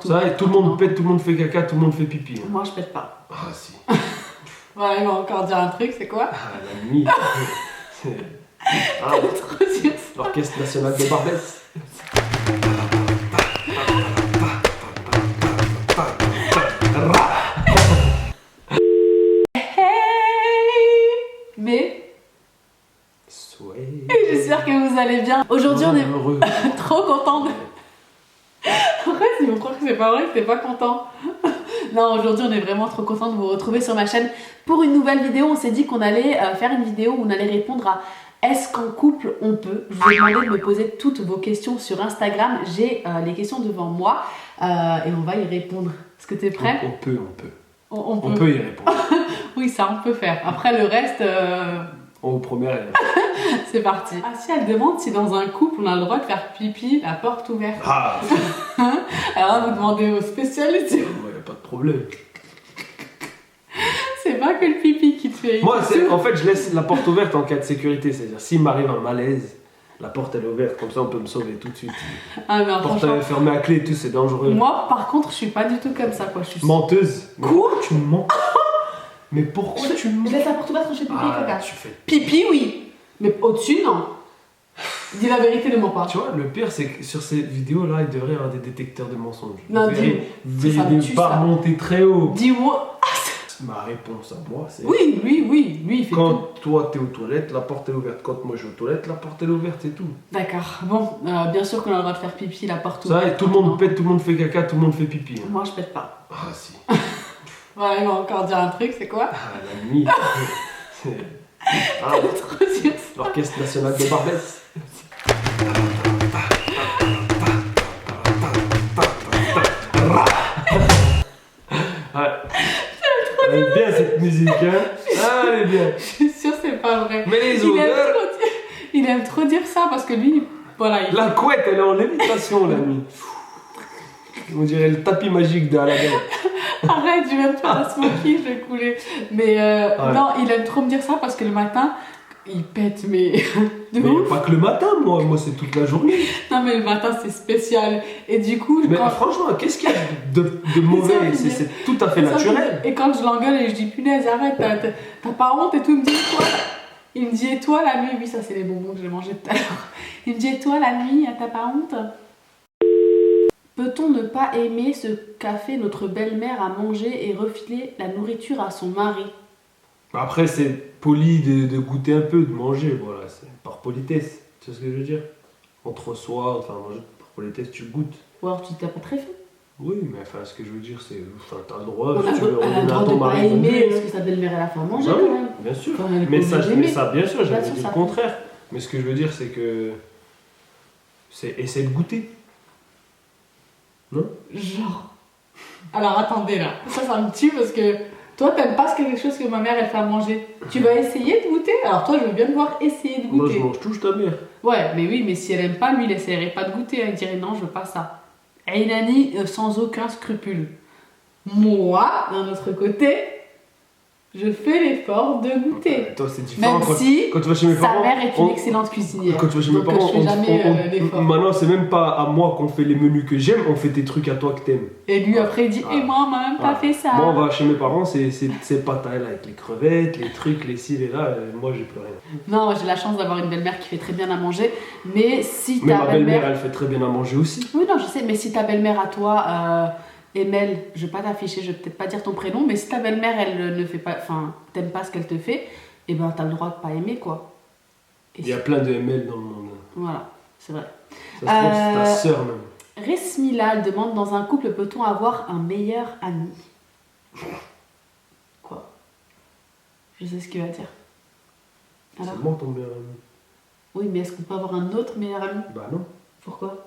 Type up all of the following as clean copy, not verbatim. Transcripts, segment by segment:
porte Ça, ouverte. tout le monde pète, tout le monde fait caca, tout le monde fait pipi. Hein. Moi, je pète pas. Ah si. Voilà, il va encore dire un truc, c'est quoi? Ah, la nuit. Ah, Trop dur. l'Orchestre National de Barbès. Mais Souhait. j'espère que vous allez bien. Aujourd'hui, on est heureux. trop contents de... En fait, ils vont croire que c'est pas vrai, que t'es pas content. Non, aujourd'hui, on est vraiment trop contents de vous retrouver sur ma chaîne pour une nouvelle vidéo. On s'est dit qu'on allait faire une vidéo où on allait répondre à est-ce qu'en couple on peut. Je vous ai demandé de me poser toutes vos questions sur Instagram. J'ai les questions devant moi et on va y répondre. Est-ce que t'es prêt? On peut. On On peut y répondre. Oui, ça, on peut faire. Après, le reste... Au premier. C'est parti. Ah si, elle demande si dans un couple on a le droit de faire pipi la porte ouverte. Ah, Alors là, vous demandez aux spécialistes. il n'y a pas de problème. C'est pas que le pipi qui te fait. Moi, en fait, je laisse la porte ouverte en cas de sécurité. C'est-à-dire, s'il m'arrive un malaise, la porte elle est ouverte. Comme ça, on peut me sauver tout de suite. Ah, mais La porte franchement, elle est fermée à clé et tout, c'est dangereux. moi par contre, je suis pas du tout comme ça, quoi. Je suis. Menteuse. Mais Quoi? pourquoi tu mens? Mais pourquoi tu mens? Je laisse la porte ouverte quand je fais pipi et Ah, caca. tu fais. Pipi, oui. Mais au-dessus, non. Dis la vérité, ne mens pas. Tu vois, le pire, c'est que sur ces vidéos-là, il devrait y avoir des détecteurs de mensonges. Non, dis. Vous Ça me verrez tue, des barres ça. montées très haut. Dis-moi. Ma réponse à moi, c'est. Oui, lui, il fait tout. Quand toi t'es aux toilettes, la porte est ouverte. Quand moi je suis aux toilettes, la porte est ouverte, c'est tout. D'accord. Bon, bien sûr qu'on a le droit de faire pipi la porte Ça, ouverte. tout le monde pète, tout le monde fait caca, tout le monde fait pipi. Hein. Moi, je pète pas. Ah si. Voilà, il va encore dire un truc, c'est quoi? Ah, la nuit. Ah, Trop dur. l'Orchestre National de Barbès. Ouais. Elle est bien cette musique, hein. Ah, elle est bien. Je suis sûre, c'est pas vrai. Mais les Il aime, odeurs. trop dire, il aime trop dire ça parce que lui, voilà. La couette, elle est en lévitation, la nuit. On dirait le tapis magique de Aladdin. Arrête, je viens de faire un smoky, je vais couler. Mais non, il aime trop me dire ça parce que le matin, il pète, mais de Mais ouf. pas que le matin, moi c'est toute la journée. Non, mais le matin, c'est spécial. Et du coup, Mais quand. franchement, qu'est-ce qu'il y a de mauvais? C'est tout à fait naturel. Et quand je l'engueule et je dis punaise, arrête, t'as pas honte et tout, il me dit et toi? Il me dit et toi la nuit? Oui, ça, c'est les bonbons que j'ai mangés tout à l'heure. Il me dit et toi la nuit, t'as pas honte? Peut-on ne pas aimer ce qu'a fait notre belle-mère à manger et refiler la nourriture à son mari? Après, c'est poli de goûter un peu, de manger, voilà, c'est par politesse. Tu vois ce que je veux dire? Entre soi, enfin, manger, par politesse, tu goûtes. Ou alors tu t'as pas très faim? Oui, mais enfin, ce que je veux dire, c'est. Enfin, t'as le droit, On si tu veux, a le redonner à droit ton de pas mari. aimer parce que sa belle-mère elle a fait à manger Bah oui, quand même. bien sûr. Quand elle est Mais pas ça, obligée bien sûr, j'avais Bien sûr, dit ça le contraire. Mais ce que je veux dire, c'est que. C'est essayer de goûter. Non? Genre. Alors attendez là, ça me tue parce que toi t'aimes pas quelque chose que ma mère elle fait à manger. Tu vas essayer de goûter? Alors toi je veux bien te voir essayer de Moi, goûter. je mange tout, je ta mère. Ouais, mais oui, mais si elle aime pas, lui il essaierait pas de goûter, il dirait non, je veux pas ça. Et Nani sans aucun scrupule. Moi, d'un autre côté, je fais l'effort de goûter. Toi, c'est différent. Même Quand, si quand tu vas chez mes sa parents. mère est une excellente cuisinière. Quand tu vas chez mes Donc, parents, je fais jamais l'effort. maintenant c'est même pas à moi qu'on fait les menus que j'aime, on fait des trucs à toi que t'aimes. Et lui après il dit Ah. et moi même pas Ah. fait ça. Moi on va chez mes parents, c'est pataille là avec les crevettes, les trucs, les ci, les là, moi j'ai plus rien. Non, moi, j'ai la chance d'avoir une belle-mère qui fait très bien à manger, mais si Mais ta ma belle-mère belle-mère... elle fait très bien à manger aussi. Oui, non, je sais, mais si ta belle-mère à toi, Emel, je vais pas t'afficher, je vais peut-être pas dire ton prénom, mais si ta belle-mère elle ne fait pas, enfin, t'aimes pas ce qu'elle te fait, et ben t'as le droit de pas aimer quoi. Et Il y a plein de ML dans le monde. Voilà, c'est vrai. Ça se trouve c'est ta sœur même. Resmila demande, dans un couple peut-on avoir un meilleur ami? Quoi? Je sais ce qu'il va dire. Alors? C'est moi ton meilleur ami. Oui, mais est-ce qu'on peut avoir un autre meilleur ami? Bah non. Pourquoi?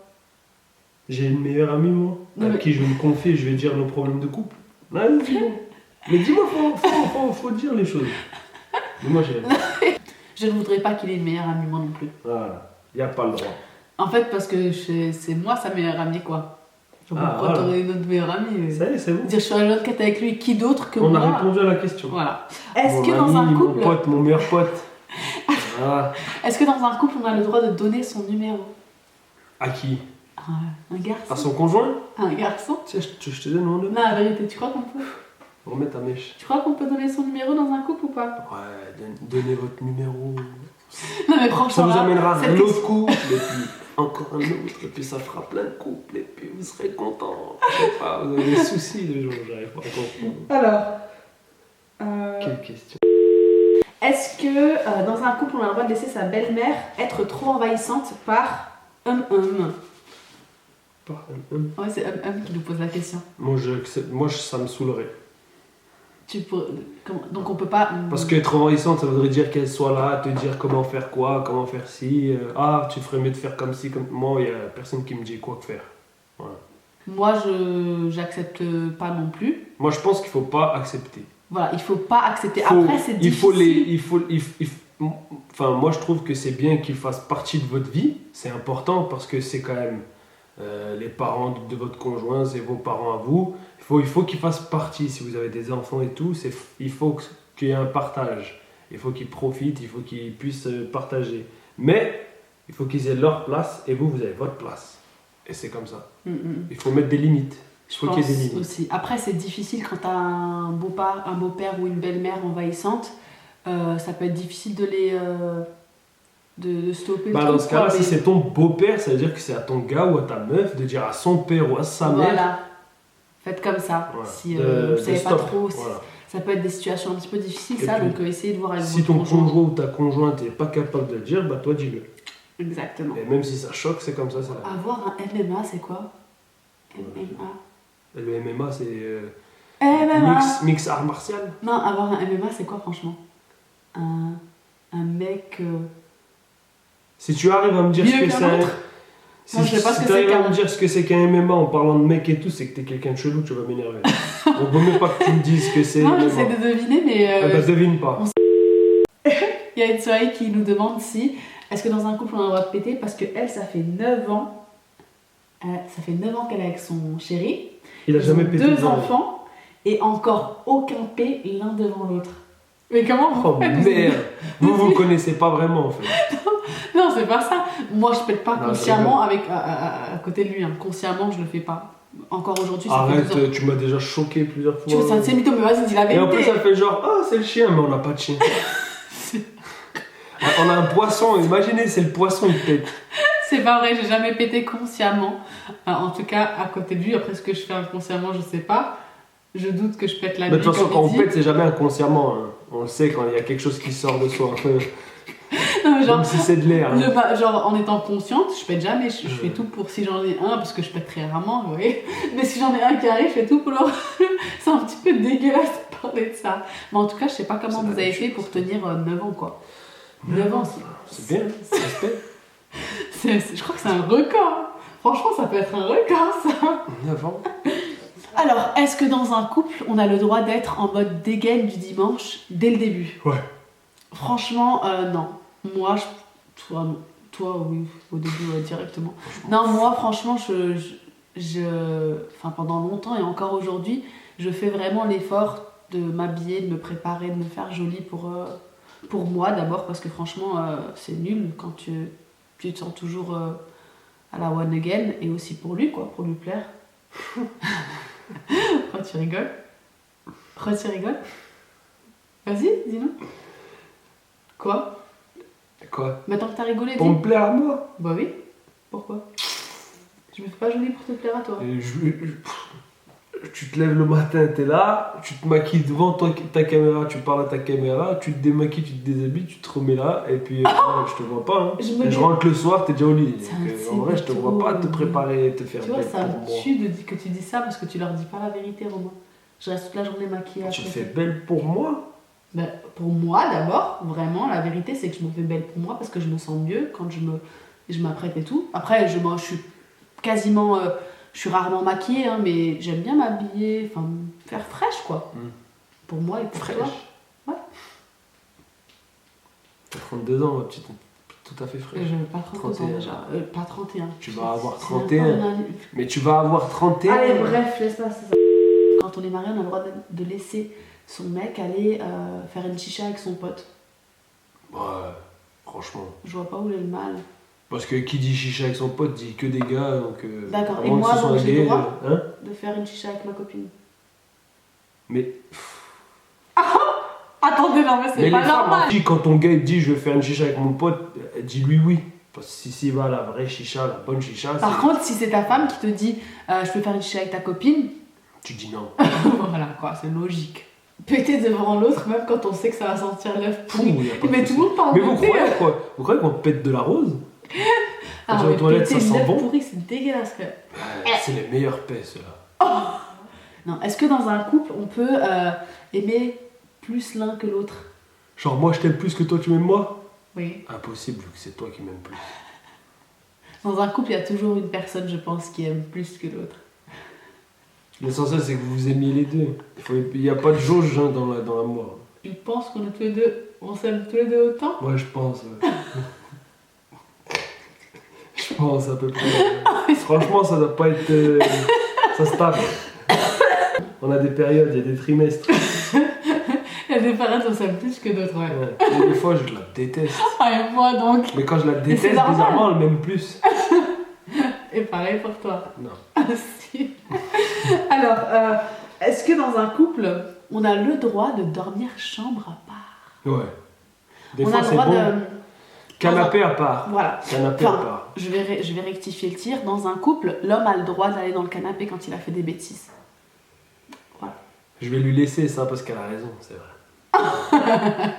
J'ai une meilleure amie moi, Non, à mais- qui je vais me confier et je vais dire nos problèmes de couple. Ouais, dis-moi. Mais dis-moi, faut dire les choses. Mais moi j'ai. Je ne voudrais pas qu'il ait une meilleure amie, moi non plus. Voilà, y a pas le droit. En fait, parce que c'est moi sa meilleure amie, quoi. Genre, Ah, pourquoi voilà. t'aurais une autre meilleure amie? Ça y est, c'est bon. Dire je suis à l'autre quête avec lui, qui d'autre que On moi? a répondu à la question. Voilà. Est-ce Mon que dans ami, un couple, mon pote, mon meilleur pote. Voilà. est-ce que dans un couple on a le droit de donner son numéro? À qui? Un garçon. À son conjoint? Un garçon. Tiens, je te donne mon numéro. Non, la vérité, tu crois qu'on peut? Remets ta mèche. Tu crois qu'on peut donner son numéro dans un couple ou pas? Ouais, donnez votre numéro. Non mais franchement, Ça vous là, amènera cette un autre couple, et puis encore un autre, et puis ça fera plein de couples, et puis vous serez contents. Je sais pas, vous avez des soucis les gens, j'arrive pas à comprendre. Alors, Quelle question. est-ce que dans un couple on a le droit de laisser sa belle-mère être trop envahissante par Par un. Ouais, c'est qui nous pose la question. Moi, ça me saoulerait. Donc on peut pas. Parce qu'être envahissante, ça voudrait dire qu'elle soit là, te dire comment faire quoi, comment faire ci. Tu ferais mieux de faire comme ci, comme. Moi, il y a personne qui me dit quoi faire. Voilà. Moi, j'accepte pas non plus. Moi, je pense qu'il faut pas accepter. Voilà, il faut pas accepter. Après, c'est difficile. Enfin, moi, je trouve que c'est bien qu'ils fassent partie de votre vie. C'est important parce que c'est quand même les parents de votre conjoint, c'est vos parents à vous. Il faut qu'ils fassent partie. Si vous avez des enfants et tout, il faut qu'il y ait un partage. Il faut qu'ils profitent, il faut qu'ils puissent partager. Mais il faut qu'ils aient leur place et vous avez votre place. Et c'est comme ça. Il faut mettre des limites. Il faut qu'il y ait des limites. Aussi. Après, c'est difficile quand tu as un beau-père ou une belle-mère envahissante. Ça peut être difficile de les de stopper. Dans ce cas-là, si c'est ton beau-père, ça veut dire que c'est à ton gars ou à ta meuf de dire à son père ou à sa mère. Voilà. Faites comme ça. Voilà. Si vous savez pas trop, voilà. ça peut être des situations un petit peu difficiles, Et ça. puis, Donc essayez de voir avec si votre ton conjoint. conjoint ou ta conjointe n'est pas capable de le dire, toi dis-le. Exactement. Et même si ça choque, c'est comme ça. Avoir un MMA, c'est quoi? MMA. Le MMA, c'est MMA. mix art martial. Non, avoir un MMA, c'est quoi franchement? Un mec. Si tu arrives à me dire mieux ce que qu'un c'est. autre. Si, Moi, je sais pas si ce que tu arrives c'est à qu'un. me dire ce que c'est qu'un MMA en parlant de mec et tout, c'est que t'es quelqu'un de chelou, tu vas m'énerver. On vaut mieux pas que tu me dises ce que c'est. Non, j'essaie de deviner, mais. Devine pas. Il y a une soirée qui nous demande si. Est-ce que dans un couple on a le droit de péter? Parce que elle, ça fait 9 ans. Ça fait 9 ans qu'elle est avec son chéri. Il a Ils jamais ont pété 2 devant elle. enfants et encore aucun P l'un devant l'autre. Mais comment vous Oh faites? merde. Vous connaissez pas vraiment en fait. Non, c'est pas ça. Moi, je pète pas Non, consciemment à côté de lui. Hein. Consciemment, je le fais pas. Encore aujourd'hui, ça fait 2 ans. Arrête, tu m'as déjà choqué plusieurs fois. Tu vois, c'est un mytho, mais vas-y, dis la Et en plus, vérité. ça fait genre, c'est le chien, mais on n'a pas de chien. On a un poisson, imaginez, c'est le poisson qui pète. C'est pas vrai, j'ai jamais pété consciemment. En tout cas, à côté de lui. Après, ce que je fais inconsciemment, je sais pas. Je doute que je pète la nuit. Mais de toute façon, comme quand on il dit. pète, c'est jamais inconsciemment. Hein. On le sait quand il y a quelque chose qui sort de soi. Non, mais genre, Même si c'est de l'air. Hein. genre, en étant consciente, je pète jamais. Je fais tout pour si j'en ai un, parce que je pète très rarement, vous voyez. Mais si j'en ai un qui arrive, je fais tout pour le. C'est un petit peu dégueulasse de parler de ça. Mais en tout cas, je sais pas comment C'est vous la avez même fait chose. pour tenir 9 ans, quoi. 9 ans, C'est bien, c'est respect. je crois que c'est un record. Hein. Franchement, ça peut être un record, ça. 9 ans. Alors, est-ce que dans un couple, on a le droit d'être en mode dégaine du dimanche dès le début? Ouais. Franchement, non. Moi, toi, non. Toi, oui, au début, directement. Non, moi, franchement, enfin, pendant longtemps et encore aujourd'hui, je fais vraiment l'effort de m'habiller, de me préparer, de me faire jolie pour moi d'abord, parce que franchement, c'est nul quand tu te sens toujours à la one again, et aussi pour lui, quoi, pour lui plaire. Pourquoi tu rigoles? Vas-y, dis-nous. Quoi? Quoi? Maintenant que t'as rigolé, Pour dis. me plaire à moi? Bah oui. Pourquoi? Je me fais pas jolie pour te plaire à toi. Tu te lèves le matin, t'es là, tu te maquilles devant ta caméra, tu parles à ta caméra, tu te démaquilles, tu te déshabilles, tu te remets là, et puis je te vois pas. Hein. Je rentre le soir, t'es déjà au lit. En vrai, je te vois pas te préparer, te faire Tu vois, belle ça pour me moi. tue que tu dis ça parce que tu leur dis pas la vérité, Romain. Je reste toute la journée maquillée. Tu te après. fais belle pour moi? Ben, pour moi d'abord, vraiment, la vérité c'est que je me fais belle pour moi parce que je me sens mieux quand je m'apprête et tout. Après, je suis quasiment. Je suis rarement maquillée, hein, mais j'aime bien m'habiller, enfin, me faire fraîche quoi. Pour moi et pour Fraîche. toi. Ouais. T'as 32 ans, ma petite. Tout à fait fraîche. Je n'ai pas 32 ans 31. déjà. Pas 31. Tu vas avoir C'est 31. encore une- Mais tu vas avoir 31. Allez, bref, laisse pas ça. Quand on est marié, on a le droit de laisser son mec aller faire une chicha avec son pote. Ouais, franchement. Je vois pas où est le mal. Parce que qui dit chicha avec son pote dit que des gars, donc... D'accord, à et moins que moi, ce soit donc, un j'ai le gay, droit hein. de faire une chicha avec ma copine. Mais... Attendez, non, mais c'est Mais pas les femmes, normal. quand ton gars il dit je vais faire une chicha avec mon pote, dis-lui oui. Parce que si c'est va la vraie chicha, la bonne chicha, Par contre, si c'est ta femme qui te dit je peux faire une chicha avec ta copine, tu dis non. voilà quoi, c'est logique. Péter devant l'autre, même quand on sait que ça va sentir l'œuf pourri. Pouh, y a pas de Mais tout souci. le monde parle Mais de vous thé. croyez quoi? Vous croyez qu'on pète de la rose? Ah, Quand tu vas mais aux toilettes, péter ça sent l'œuf bon. pourri, c'est dégueulasse quand même. C'est les meilleurs paix, ceux-là. Non, est-ce que dans un couple, on peut aimer plus l'un que l'autre? Genre, moi je t'aime plus que toi tu m'aimes moi? Oui. Impossible, vu que c'est toi qui m'aimes plus. Dans un couple, il y a toujours une personne, je pense, qui aime plus que l'autre. L'essentiel, c'est que vous vous aimiez les deux. Il n'y a pas de jauge hein, dans l'amour. Tu penses qu'on est tous les deux, on s'aime tous les deux autant? Ouais, je pense. Ouais. Je pense à peu près. Franchement, ça doit pas être. Ça se tape. On a des périodes, il y a des trimestres. Il y a des périodes où on s'aime plus que d'autres, ouais. Ouais. Et des fois, je la déteste. Ah, et moi donc. Mais quand je la c'est déteste, normal. bizarrement, elle m'aime plus. Et pareil pour toi. Non. Ah, si. Alors, est-ce que dans un couple, on a le droit de dormir chambre à part? Ouais. Des On fois, a le c'est droit bon. de. Canapé à part. Voilà. Canapé à Enfin, part. je vais rectifier le tir. Dans un couple, l'homme a le droit d'aller dans le canapé quand il a fait des bêtises. Je vais lui laisser ça parce qu'elle a raison, c'est vrai.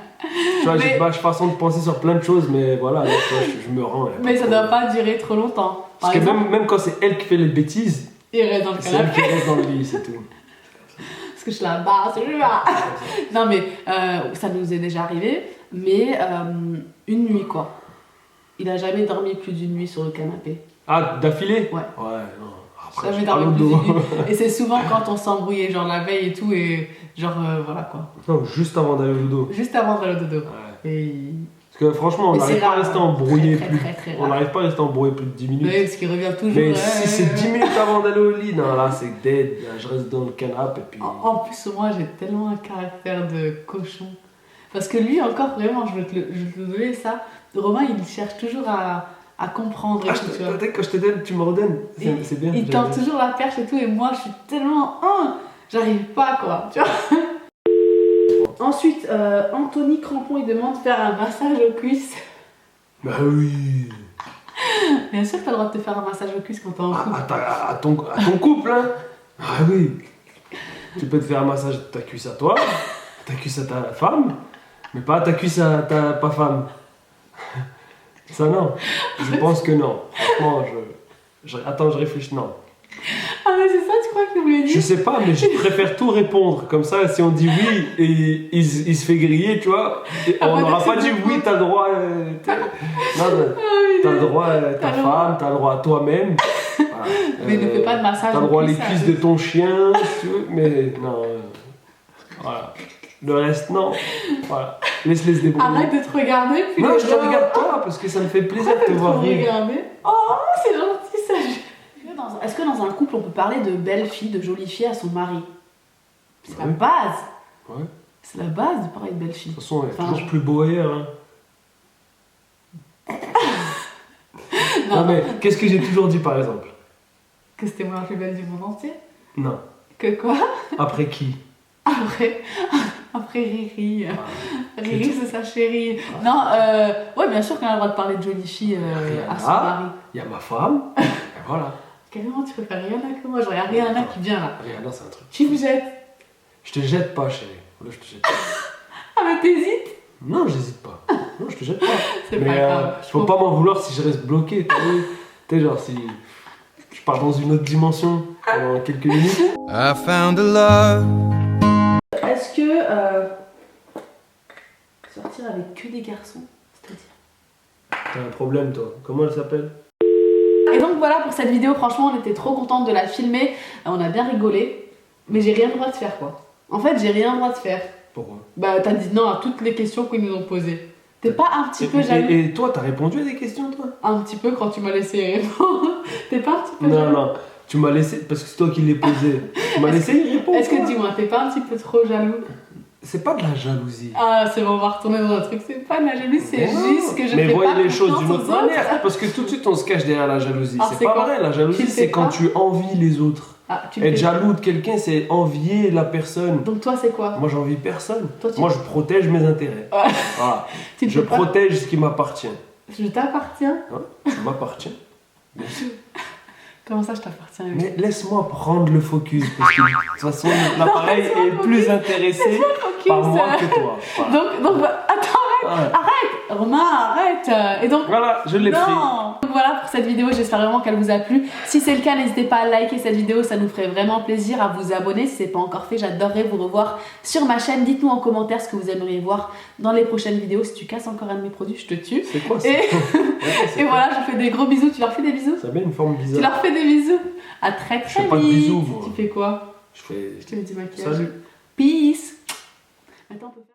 Tu vois, j'ai Mais- pas façon de penser sur plein de choses, mais voilà, là, tu vois, je me rends. y a pas Mais de ça doit problème. pas durer trop longtemps. Par Parce que exemple, même quand c'est elle qui fait les bêtises, il reste dans le c'est elle canapé qui reste dans le lit, c'est tout. parce que je la barre, je la Non mais ça nous est déjà arrivé, mais une nuit quoi. Il a jamais dormi plus d'une nuit sur le canapé. Ah, d'affilée? Ouais. Ouais, non. Après, Jamais je parle au dormi plus dos. d'une nuit. Et c'est souvent quand on s'embrouillait, genre la veille et tout, et genre voilà quoi. Non, juste avant d'aller au dodo. Juste avant d'aller au dodo. Ouais. Et... Parce que franchement, on Mais n'arrive c'est pas à rare, rester embrouillé très, plus. très, très On rare. n'arrive pas à rester embrouillé plus de 10 minutes. Oui, parce qu'il revient toujours. Mais si c'est 10 minutes avant d'aller au lit, non, là c'est dead. Là, je reste dans le canapé et puis. En plus, moi j'ai tellement un caractère de cochon. Parce que lui, encore vraiment, je veux te le donner ça. Romain, il cherche toujours à comprendre. Et Ah, tout, tu vois. quand je te donne, tu me redonnes. C'est bien. Il j'aime tente bien. toujours la perche et tout, et moi je suis tellement. J'arrive pas quoi, tu vois. Ensuite, Anthony Crampon il demande de faire un massage aux cuisses. Bah oui. Bien sûr que t'as le droit de te faire un massage aux cuisses quand t'es en couple. À ton couple, hein. Ah oui. Tu peux te faire un massage de ta cuisse à toi, ta cuisse à ta femme, mais pas ta cuisse à ta pas femme. Ça non. Je pense que non. Franchement, attends, je réfléchis. Non. Ah, mais c'est ça, tu crois qu'il voulait Je dire? sais pas, mais je préfère tout répondre. Comme ça, si on dit oui et il se fait griller, tu vois, et on Après, n'aura pas c'est dit tout. oui, t'as le droit. Non, t'as le droit à ta T'as le femme, t'as le droit à toi-même. Voilà. Mais ne fais pas de massage T'as le aux droit à les cuisses, cuisses ça. de ton chien, si tu veux, mais non. Voilà. Le reste, non. Voilà. Laisse-les se débrouiller. Arrête de te regarder, puis Non, de- je te regarde toi parce que ça me fait plaisir de te voir rire. regarder. Oh, c'est gentil ça. Est-ce que dans un couple on peut parler de belle fille, de jolie fille à son mari? C'est la Ouais. base. Ouais. De C'est la base de parler de belle fille. toute façon, il y a Enfin, toujours plus beau ailleurs. Hein. Non, Non, mais qu'est-ce que j'ai toujours dit par exemple? que c'était moi la plus belle du monde entier. Non. Que quoi? Après qui? Après Riri. Ah. Riri, c'est sa chérie. Non, ouais, bien sûr qu'on a le droit de parler de jolie fille à son Ah. mari. Il y a ma femme, et voilà. Carrément, tu préfères Rihanna que moi. Je regarde Rihanna qui vient là. Rihanna, c'est un truc. Qui vous êtes? Je te jette pas, chérie. Là, je te jette pas. Ah, mais t'hésites? Non, j'hésite pas. Non, je te jette pas. C'est Mais pas grave. faut pas m'en vouloir si je reste bloqué. T'as vu? Tu sais, genre, si je pars dans une autre dimension pendant quelques minutes. I found a love. Est-ce que sortir avec que des garçons, c'est-à-dire? T'as un problème, toi. Comment elle s'appelle? Et donc voilà pour cette vidéo, franchement on était trop contente de la filmer, on a bien rigolé, mais j'ai rien le droit de faire quoi. En fait j'ai rien le droit de faire. Pourquoi? Bah t'as dit non à toutes les questions qu'ils nous ont posées. T'es pas un petit peu jaloux? Et toi, t'as répondu à des questions, toi? Un petit peu quand tu m'as laissé répondre. T'es pas un petit peu Non, jaloux? non. Tu m'as laissé, parce que c'est toi qui l'ai posé. Tu m'as laissé y répondre. Est-ce que toi. dis-moi, t'es pas un petit peu trop jaloux? C'est pas de la jalousie. Ah, c'est bon, on va retourner dans un truc. C'est pas de la jalousie, c'est Mais non. juste que je Mais fais voyez pas les choses confiance d'une aux autre autres. manière. Parce que tout de suite, on se cache derrière la jalousie. Alors, C'est c'est pas quoi? vrai. La Tu jalousie, le fais c'est quand pas? tu envies les autres. Ah, tu le Être fais. jaloux de quelqu'un, c'est envier la personne. Donc toi, c'est quoi? Moi, j'envie personne. Toi, tu- Moi, je protège mes intérêts. Ouais. Voilà. Tu le Je fais pas? protège ce qui m'appartient. Je t'appartiens? Hein, tu m'appartiens. Bien sûr. Comment ça, je t'appartiens? Mais laisse-moi prendre le focus. Parce que de toute façon, l'appareil laisse-moi est focus. plus intéressé Focus. par moi que toi. Voilà. Donc, attends, Ouais. Romain, arrête. Et donc, Voilà, je l'ai pris. non. Donc voilà pour cette vidéo, j'espère vraiment qu'elle vous a plu. Si c'est le cas, n'hésitez pas à liker cette vidéo, ça nous ferait vraiment plaisir, à vous abonner si ce n'est pas encore fait. J'adorerais vous revoir sur ma chaîne. Dites-nous en commentaire ce que vous aimeriez voir dans les prochaines vidéos. Si tu casses encore un de mes produits, je te tue. C'est quoi ça? Et, C'est et quoi? voilà, je vous fais des gros bisous. Tu leur fais des bisous? Ça a bien une forme Tu bizarre. leur fais des bisous? À très Je très fais pas de vite. bisous, moi. Tu fais quoi? Je fais. Je te mets du maquillage. Salut. Peace. Attends, on peut faire-